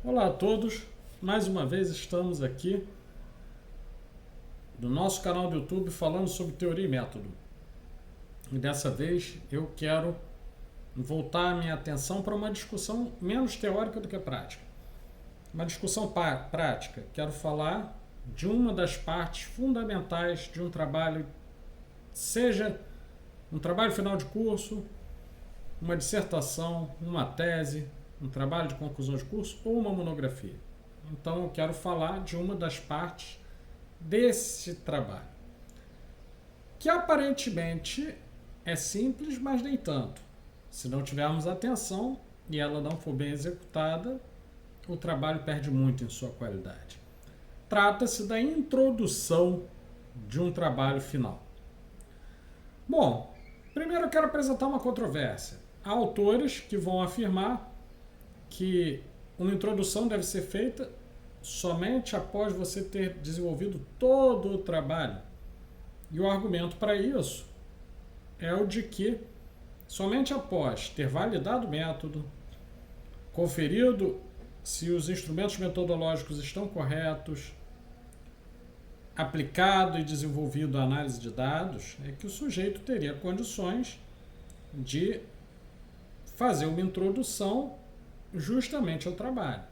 Olá a todos, mais uma vez estamos aqui no nosso canal do YouTube falando sobre teoria e método. E dessa vez eu quero voltar a minha atenção para uma discussão menos teórica do que prática. Uma discussão prática. Quero falar de uma das partes fundamentais de um trabalho, seja um trabalho final de curso, uma dissertação, uma tese, um trabalho de conclusão de curso ou uma monografia. Então eu quero falar de uma das partes desse trabalho, que aparentemente é simples, mas nem tanto. Se não tivermos atenção e ela não for bem executada, o trabalho perde muito em sua qualidade. Trata-se da introdução de um trabalho final. Bom, primeiro eu quero apresentar uma controvérsia. Há autores que vão afirmar que uma introdução deve ser feita somente após você ter desenvolvido todo o trabalho. E o argumento para isso é o de que somente após ter validado o método, conferido se os instrumentos metodológicos estão corretos, aplicado e desenvolvido a análise de dados, é que o sujeito teria condições de fazer uma introdução justamente ao trabalho.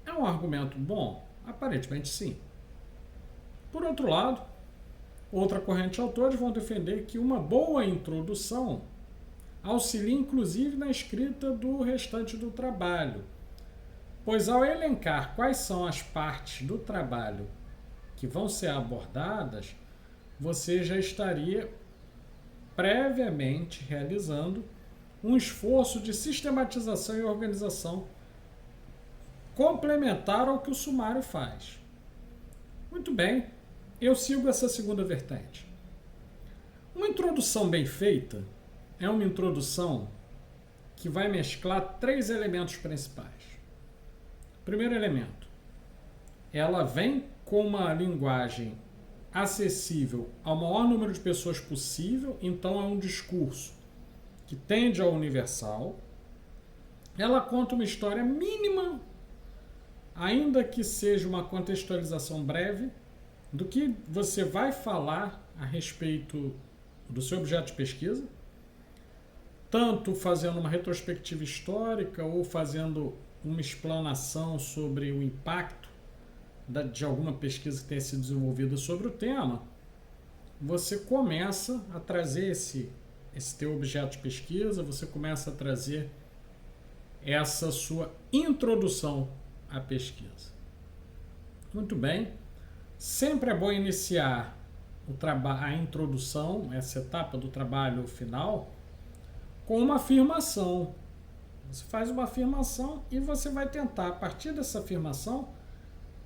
É um argumento bom? Aparentemente sim. Por outro lado, outra corrente de autores vão defender que uma boa introdução auxilia inclusive na escrita do restante do trabalho, pois ao elencar quais são as partes do trabalho que vão ser abordadas, você já estaria previamente realizando um esforço de sistematização e organização complementar ao que o sumário faz. Muito bem, eu sigo essa segunda vertente. Uma introdução bem feita é uma introdução que vai mesclar três elementos principais. Primeiro elemento, ela vem com uma linguagem acessível ao maior número de pessoas possível, então é um discurso que tende ao universal. Ela conta uma história mínima, ainda que seja uma contextualização breve, do que você vai falar a respeito do seu objeto de pesquisa, tanto fazendo uma retrospectiva histórica ou fazendo uma explanação sobre o impacto de alguma pesquisa que tenha sido desenvolvida sobre o tema. Você começa a trazer esse teu objeto de pesquisa, você começa a trazer essa sua introdução à pesquisa. Muito bem. Sempre é bom iniciar a introdução, essa etapa do trabalho final, com uma afirmação. Você faz uma afirmação e você vai tentar, a partir dessa afirmação,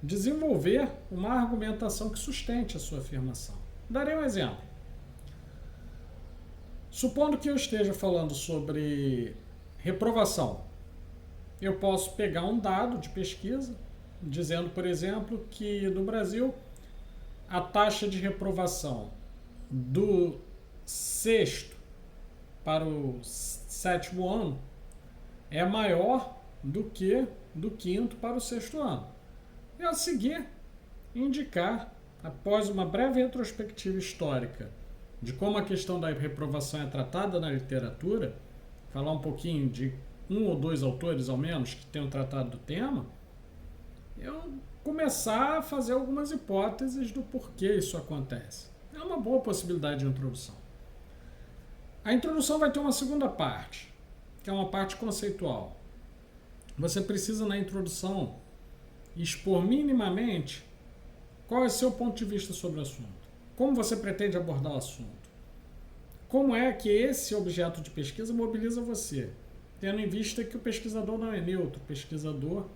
desenvolver uma argumentação que sustente a sua afirmação. Darei um exemplo. Supondo que eu esteja falando sobre reprovação, eu posso pegar um dado de pesquisa, dizendo, por exemplo, que no Brasil a taxa de reprovação do sexto para o sétimo ano é maior do que do quinto para o sexto ano. E a seguir, indicar, após uma breve retrospectiva histórica de como a questão da reprovação é tratada na literatura, falar um pouquinho de um ou dois autores, ao menos, que tenham tratado do tema, eu começar a fazer algumas hipóteses do porquê isso acontece. É uma boa possibilidade de introdução. A introdução vai ter uma segunda parte, que é uma parte conceitual. Você precisa, na introdução, expor minimamente qual é o seu ponto de vista sobre o assunto. Como você pretende abordar o assunto? Como é que esse objeto de pesquisa mobiliza você? Tendo em vista que o pesquisador não é neutro, o pesquisador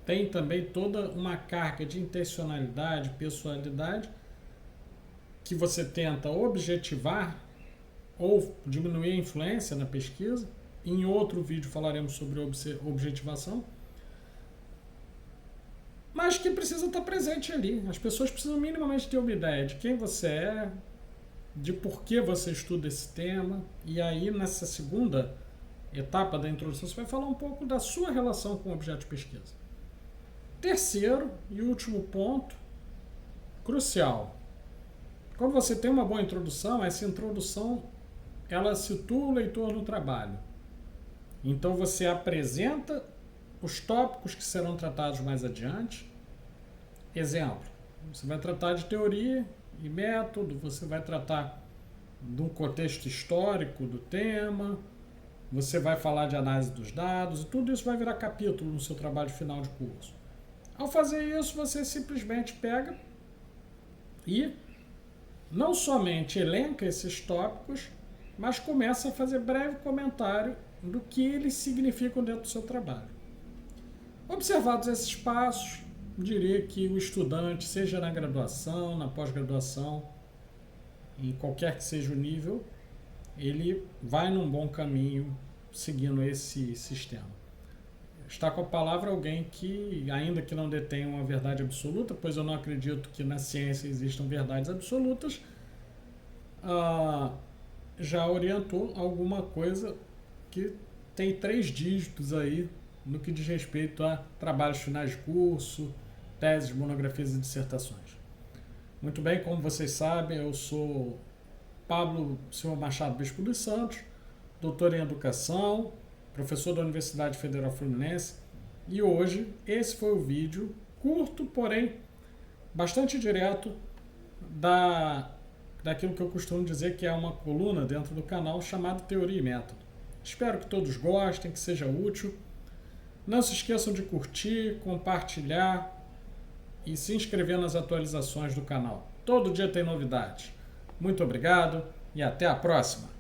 tem também toda uma carga de intencionalidade, pessoalidade, que você tenta objetivar ou diminuir a influência na pesquisa. Em outro vídeo falaremos sobre objetivação. Mas que precisa estar presente ali. As pessoas precisam minimamente ter uma ideia de quem você é, de por que você estuda esse tema. E aí, nessa segunda etapa da introdução, você vai falar um pouco da sua relação com o objeto de pesquisa. Terceiro e último ponto, crucial. Quando você tem uma boa introdução, essa introdução ela situa o leitor no trabalho. Então você apresenta os tópicos que serão tratados mais adiante. Exemplo, você vai tratar de teoria e método, você vai tratar de um contexto histórico do tema, você vai falar de análise dos dados, e tudo isso vai virar capítulo no seu trabalho final de curso. Ao fazer isso, você simplesmente pega e não somente elenca esses tópicos, mas começa a fazer breve comentário do que eles significam dentro do seu trabalho. Observados esses passos, diria que o estudante, seja na graduação, na pós-graduação, em qualquer que seja o nível, ele vai num bom caminho seguindo esse sistema. Está com a palavra alguém que, ainda que não detenha uma verdade absoluta, pois eu não acredito que na ciência existam verdades absolutas, já orientou alguma coisa que tem 3 dígitos aí no que diz respeito a trabalhos finais de curso, teses, monografias e dissertações. Muito bem, como vocês sabem, eu sou Pablo Silva Machado Bispo dos Santos, doutor em Educação, professor da Universidade Federal Fluminense, e hoje esse foi o vídeo curto, porém bastante direto daquilo que eu costumo dizer que é uma coluna dentro do canal chamada Teoria e Método. Espero que todos gostem, que seja útil. Não se esqueçam de curtir, compartilhar e se inscrever nas atualizações do canal. Todo dia tem novidades. Muito obrigado e até a próxima!